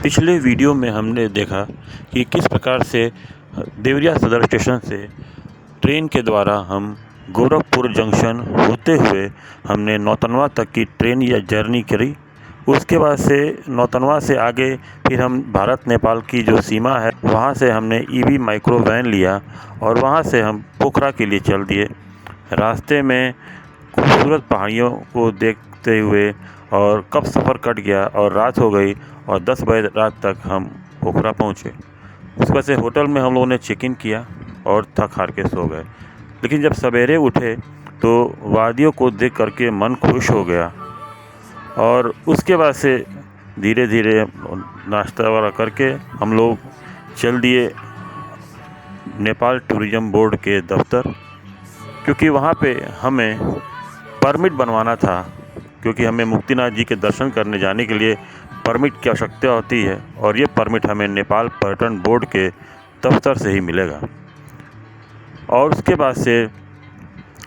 पिछले वीडियो में हमने देखा कि किस प्रकार से देवरिया सदर स्टेशन से ट्रेन के द्वारा हम गोरखपुर जंक्शन होते हुए हमने नौतनवा तक की ट्रेन या जर्नी करी। उसके बाद से नौतनवा से आगे फिर हम भारत नेपाल की जो सीमा है वहाँ से हमने ईवी माइक्रो वैन लिया और वहाँ से हम पोखरा के लिए चल दिए। रास्ते में खूबसूरत पहाड़ियों को देखते हुए और कब सफ़र कट गया और रात हो गई और 10 बजे रात तक हम पोखरा पहुँचे। उसके बाद से होटल में हम लोगों ने चेक इन किया और थक हार के सो गए। लेकिन जब सवेरे उठे तो वादियों को देख करके मन खुश हो गया और उसके बाद से धीरे धीरे नाश्ता वगैरह करके हम लोग चल दिए नेपाल टूरिज़्म बोर्ड के दफ्तर, क्योंकि वहाँ पे हमें परमिट बनवाना था। क्योंकि हमें मुक्तिनाथ जी के दर्शन करने जाने के लिए परमिट की आवश्यकता होती है और ये परमिट हमें नेपाल पर्यटन बोर्ड के दफ्तर से ही मिलेगा। और उसके बाद से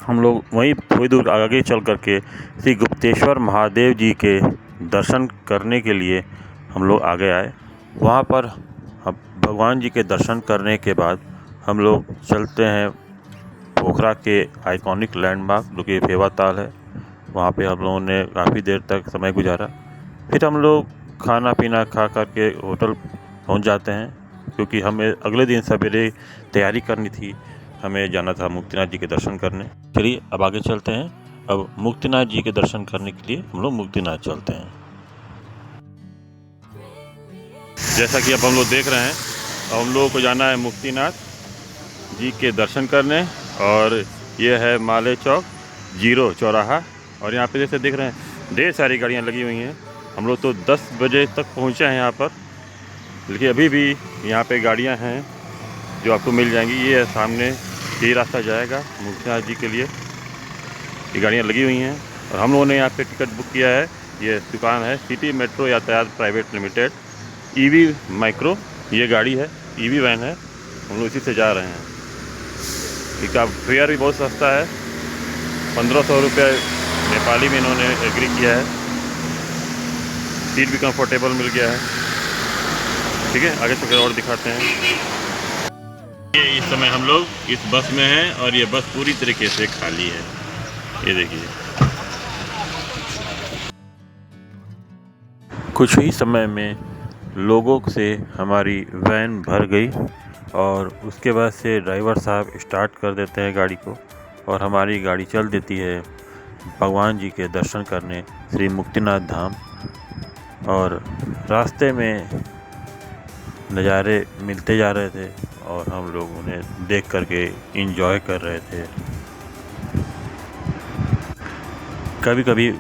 हम लोग वहीं थोड़ी दूर आगे चल करके श्री गुप्तेश्वर महादेव जी के दर्शन करने के लिए हम लोग आगे आए। वहाँ पर भगवान जी के दर्शन करने के बाद हम लोग चलते हैं पोखरा के आइकॉनिक लैंडमार्क जो कि फेवा ताल है। वहाँ पे हम लोगों ने काफ़ी देर तक समय गुजारा। फिर हम लोग खाना पीना खा कर के होटल पहुँच जाते हैं, क्योंकि हमें अगले दिन सवेरे तैयारी करनी थी। हमें जाना था मुक्तिनाथ जी के दर्शन करने। चलिए अब आगे चलते हैं। अब मुक्तिनाथ जी के दर्शन करने के लिए हम लोग मुक्तिनाथ चलते हैं। जैसा कि अब हम लोग देख रहे हैं, अब हम लोगों को जाना है मुक्तिनाथ जी के दर्शन करने। और ये है माले चौक जीरो चौराहा। और यहाँ पे जैसे देख रहे हैं ढेर सारी गाड़ियाँ लगी हुई हैं। हम लोग तो 10 बजे तक पहुँचे हैं यहाँ पर, लेकिन अभी भी यहाँ पे गाड़ियाँ हैं जो आपको मिल जाएंगी। ये सामने यही रास्ता जाएगा मुक्तिनाथ जी के लिए। ये गाड़ियाँ लगी हुई हैं और हम लोगों ने यहाँ पे टिकट बुक किया है। ये दुकान है सिटी मेट्रो यातायात प्राइवेट लिमिटेड ईवी माइक्रो। ये गाड़ी है, ईवी वैन है। हम लोग इसी से जा रहे हैं। इसका फेयर भी बहुत सस्ता है, 1500 रुपये नेपाली में इन्होंने एग्री किया है। सीट भी कंफर्टेबल मिल गया है। ठीक है, आगे चलकर और दिखाते हैं। ये इस समय हम लोग इस बस में हैं और ये बस पूरी तरीके से खाली है। ये देखिए, कुछ ही समय में लोगों से हमारी वैन भर गई और उसके बाद से ड्राइवर साहब स्टार्ट कर देते हैं गाड़ी को और हमारी गाड़ी चल देती है भगवान जी के दर्शन करने श्री मुक्तिनाथ धाम। और रास्ते में नज़ारे मिलते जा रहे थे और हम लोग उन्हें देख करके एंजॉय कर रहे थे। कभी कभी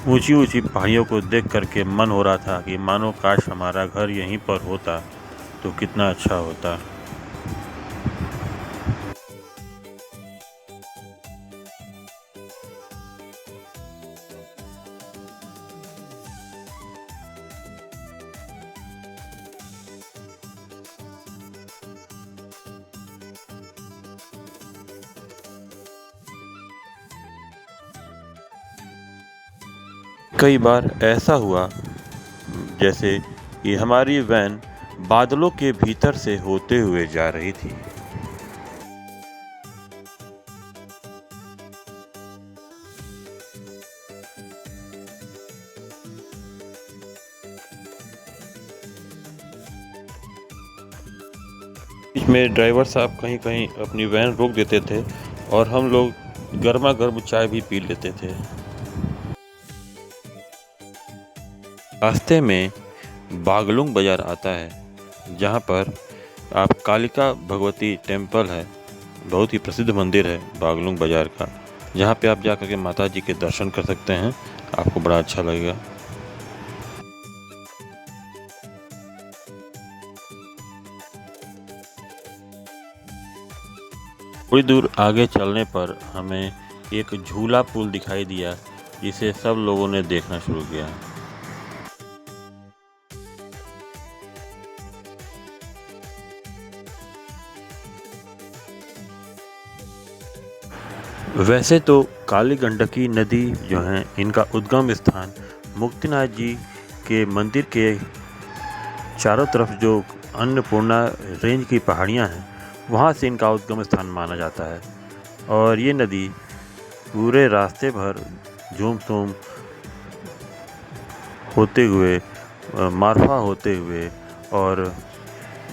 ऊंची ऊंची पहाड़ियों को देख करके मन हो रहा था कि मानो काश हमारा घर यहीं पर होता तो कितना अच्छा होता। कई बार ऐसा हुआ जैसे कि हमारी वैन बादलों के भीतर से होते हुए जा रही थी। इसमें ड्राइवर साहब कहीं कहीं अपनी वैन रोक देते थे और हम लोग गर्मा गर्म चाय भी पी लेते थे। रास्ते में बागलुंग बाज़ार आता है, जहाँ पर आप कालिका भगवती टेम्पल है, बहुत ही प्रसिद्ध मंदिर है बागलुंग बाज़ार का, जहाँ पे आप जा कर के माता जी के दर्शन कर सकते हैं। आपको बड़ा अच्छा लगेगा। थोड़ी दूर आगे चलने पर हमें एक झूला पुल दिखाई दिया, जिसे सब लोगों ने देखना शुरू किया। वैसे तो काली गंडकी नदी जो हैं, इनका उद्गम स्थान मुक्तिनाथ जी के मंदिर के चारों तरफ जो अन्नपूर्णा रेंज की पहाड़ियाँ हैं, वहाँ से इनका उद्गम स्थान माना जाता है। और ये नदी पूरे रास्ते भर झूम होते हुए, मारफा होते हुए और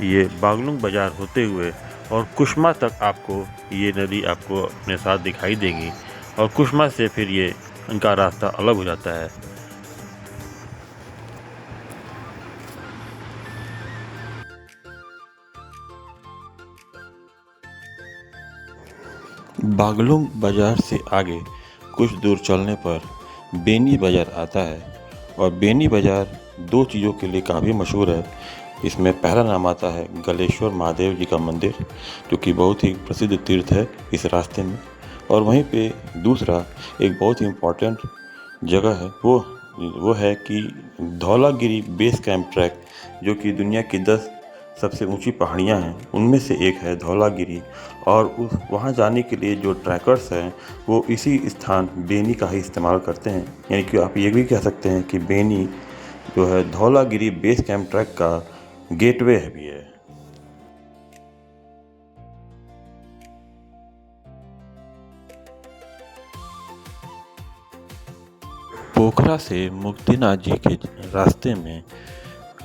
ये बागलुंग बाज़ार होते हुए और कुशमा तक आपको ये नदी आपको अपने साथ दिखाई देगी। और कुशमा से फिर ये इनका रास्ता अलग हो जाता है। बागलुंग बाज़ार से आगे कुछ दूर चलने पर बेनी बाज़ार आता है। और बेनी बाज़ार दो चीज़ों के लिए काफ़ी मशहूर है। इसमें पहला नाम आता है गलेश्वर महादेव जी का मंदिर, जो कि बहुत ही प्रसिद्ध तीर्थ है इस रास्ते में। और वहीं पे दूसरा एक बहुत ही इम्पोर्टेंट जगह है, वो है कि धौलागिरी बेस कैंप ट्रैक, जो कि दुनिया की 10 सबसे ऊंची पहाड़ियां हैं उनमें से एक है धौलागिरी। और वहां जाने के लिए जो ट्रैकर्स हैं वो इसी स्थान बेनी का ही इस्तेमाल करते हैं। यानी कि आप ये भी कह सकते हैं कि बेनी जो है धौलागिरी बेस कैंप ट्रैक का गेटवे है भी है। पोखरा से मुक्तिनाथ जी के रास्ते में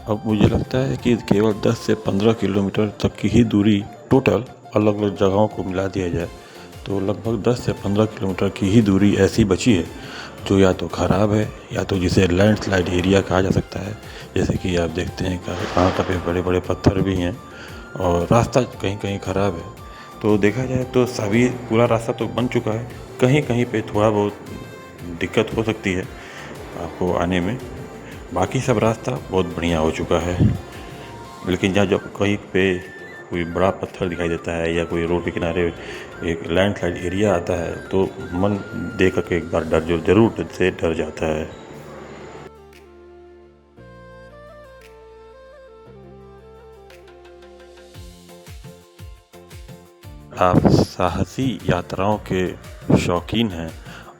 अब मुझे लगता है कि केवल 10 से 15 किलोमीटर तक की ही दूरी टोटल अलग अलग जगहों को मिला दिया जाए तो लगभग 10 से 15 किलोमीटर की ही दूरी ऐसी बची है जो या तो ख़राब है या तो जिसे लैंडस्लाइड एरिया कहा जा सकता है। जैसे कि आप देखते हैं कि कहाँ पे बड़े बड़े पत्थर भी हैं और रास्ता कहीं कहीं ख़राब है। तो देखा जाए तो सभी पूरा रास्ता तो बन चुका है, कहीं कहीं पे थोड़ा बहुत दिक्कत हो सकती है आपको आने में। बाकी सब रास्ता बहुत बढ़िया हो चुका है। लेकिन जब कहीं पे कोई बड़ा पत्थर दिखाई देता है या कोई रोड के किनारे एक लैंडस्लाइड एरिया आता है तो मन देख करके एक बार जरूर से डर जाता है। आप साहसी यात्राओं के शौकीन हैं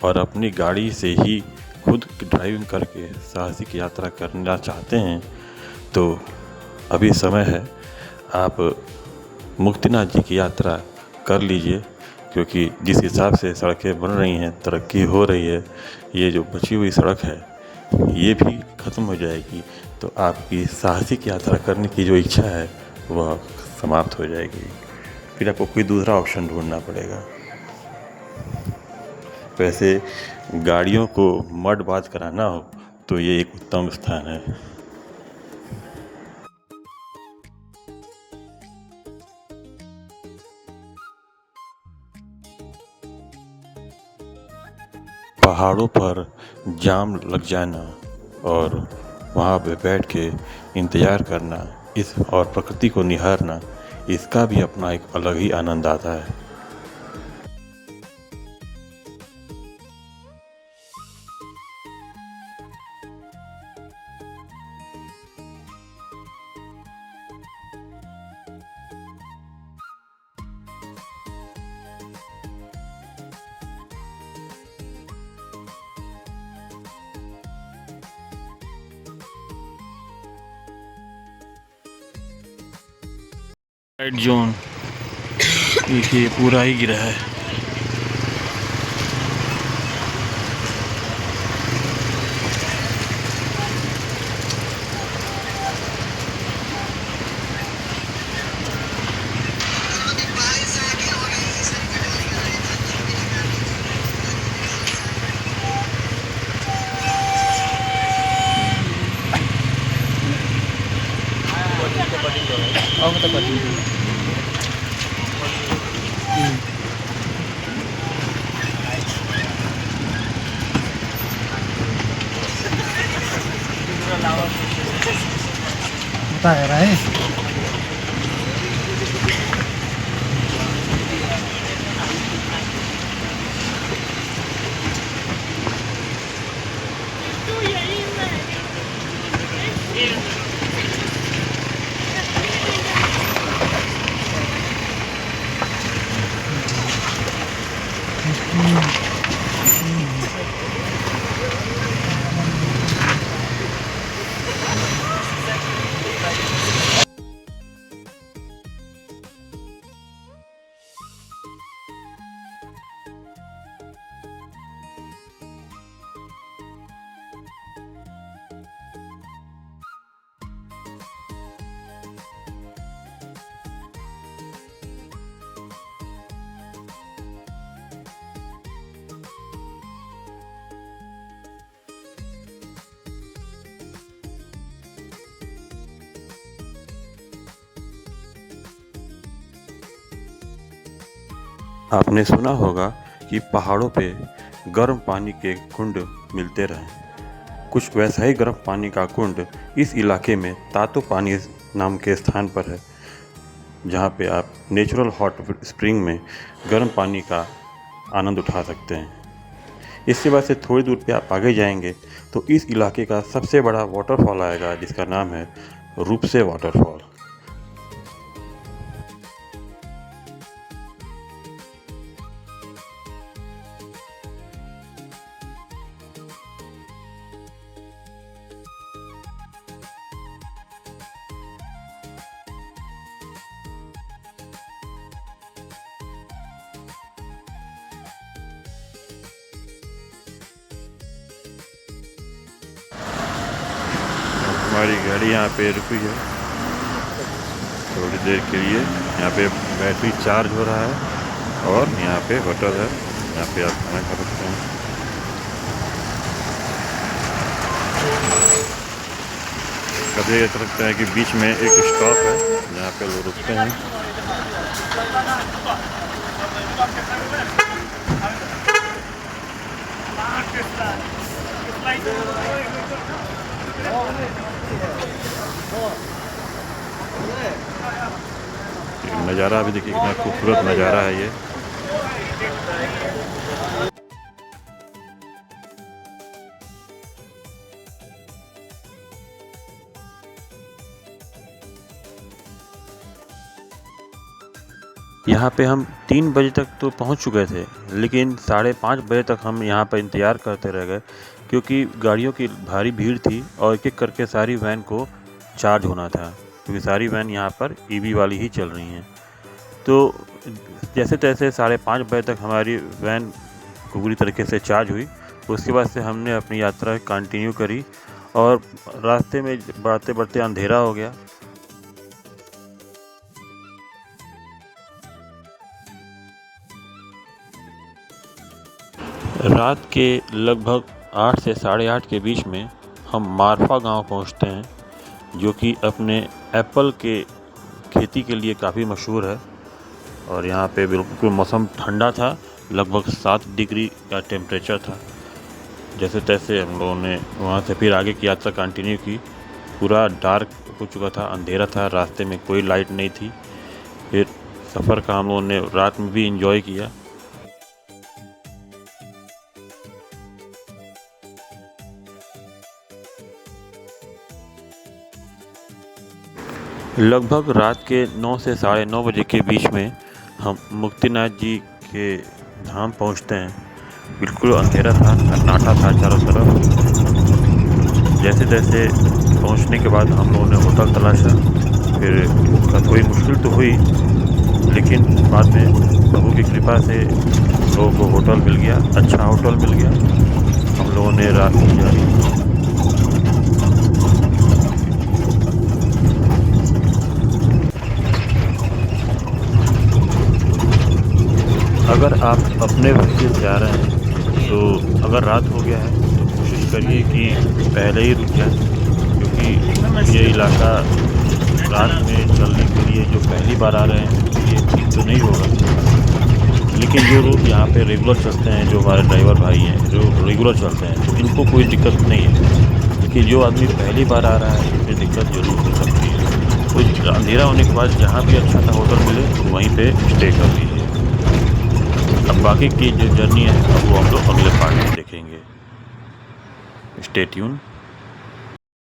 और अपनी गाड़ी से ही खुद ड्राइविंग करके साहसिक यात्रा करना चाहते हैं तो अभी समय है, आप मुक्तिनाथ जी की यात्रा कर लीजिए। क्योंकि जिस हिसाब से सड़कें बन रही हैं, तरक्की हो रही है, ये जो बची हुई सड़क है ये भी ख़त्म हो जाएगी तो आपकी साहसिक यात्रा करने की जो इच्छा है वह समाप्त हो जाएगी। फिर आपको कोई दूसरा ऑप्शन ढूंढना पड़ेगा। वैसे गाड़ियों को मड बाज कराना हो तो ये एक उत्तम स्थान है। पहाड़ों पर जाम लग जाना और वहाँ पे बैठ के इंतज़ार करना इस और प्रकृति को निहारना, इसका भी अपना एक अलग ही आनंद आता है। राइड जोन देखिए पूरा ही गिरा है। बता रहा है आपने सुना होगा कि पहाड़ों पे गर्म पानी के कुंड मिलते रहे। कुछ वैसा ही गर्म पानी का कुंड इस इलाके में तातो पानी नाम के स्थान पर है, जहाँ पे आप नेचुरल हॉट स्प्रिंग में गर्म पानी का आनंद उठा सकते हैं। इसके बाद से थोड़ी दूर पे आप आगे जाएंगे तो इस इलाके का सबसे बड़ा वाटरफॉल आएगा, जिसका नाम है रूपसे वाटरफॉल। हमारी गाड़ी यहाँ पे रुकी है थोड़ी देर के लिए। यहाँ पे बैटरी चार्ज हो रहा है और यहाँ पे होटल है, यहाँ पे आप खाना खा सकते हैं। कभी ऐसा लगता है कि बीच में एक स्टॉप है जहाँ पे लोग रुकते हैं। नज़ारा अभी देखिए कितना खूबसूरत नज़ारा है ये। यहाँ पे हम 3 बजे तक तो पहुँच चुके थे, लेकिन 5:30 बजे तक हम यहाँ पर इंतज़ार करते रह गए, क्योंकि गाड़ियों की भारी भीड़ थी और एक एक करके सारी वैन को चार्ज होना था, क्योंकि सारी वैन यहाँ पर ईवी वाली ही चल रही हैं। तो जैसे तैसे 5:30 बजे तक हमारी वैन पूरी तरीके से चार्ज हुई। उसके बाद से हमने अपनी यात्रा कंटिन्यू करी और रास्ते में बढ़ते बढ़ते अंधेरा हो गया। रात के लगभग 8 से 8:30 के बीच में हम मारफा गांव पहुंचते हैं, जो कि अपने एप्पल के खेती के लिए काफ़ी मशहूर है। और यहाँ पे बिल्कुल मौसम ठंडा था, लगभग 7 डिग्री का टेम्परेचर था। जैसे तैसे हम लोगों ने वहाँ से फिर आगे की यात्रा कंटिन्यू की। पूरा डार्क हो चुका था, अंधेरा था, रास्ते में कोई लाइट नहीं थी। फिर सफ़र का हम लोगों ने रात में भी एंजॉय किया। लगभग रात के 9 से 9:30 बजे के बीच में हम मुक्तिनाथ जी के धाम पहुंचते हैं। बिल्कुल अंधेरा था, सन्नाटा था चारों तरफ। जैसे तैसे पहुंचने के बाद हम लोगों ने होटल तलाशा। फिर थोड़ी मुश्किल तो हुई, लेकिन बाद में प्रभु की कृपा से लोगों को होटल मिल गया, अच्छा होटल मिल गया। हम लोगों ने रात गुजारी। अगर आप अपने व्हीकल से जा रहे हैं तो अगर रात हो गया है तो कोशिश करिए कि पहले ही रुक जाए, क्योंकि ये इलाका रात में चलने के लिए जो पहली बार आ रहे हैं ये ठीक तो नहीं होगा। लेकिन जो लोग यहाँ पे रेगुलर चलते हैं, जो हमारे ड्राइवर भाई हैं जो रेगुलर चलते हैं, तो इनको कोई दिक्कत नहीं है। लेकिन जो आदमी पहली बार आ रहा है इसमें दिक्कत जरूर हो सकती है। तो अंधेरा होने के बाद जहाँ भी अच्छा सा होटल मिले तो वहीं पे स्टे कर लीजिए। अब बाकी की जो जर्नी है अब वो हम लोग अगले पार्ट में देखेंगे। Stay tune.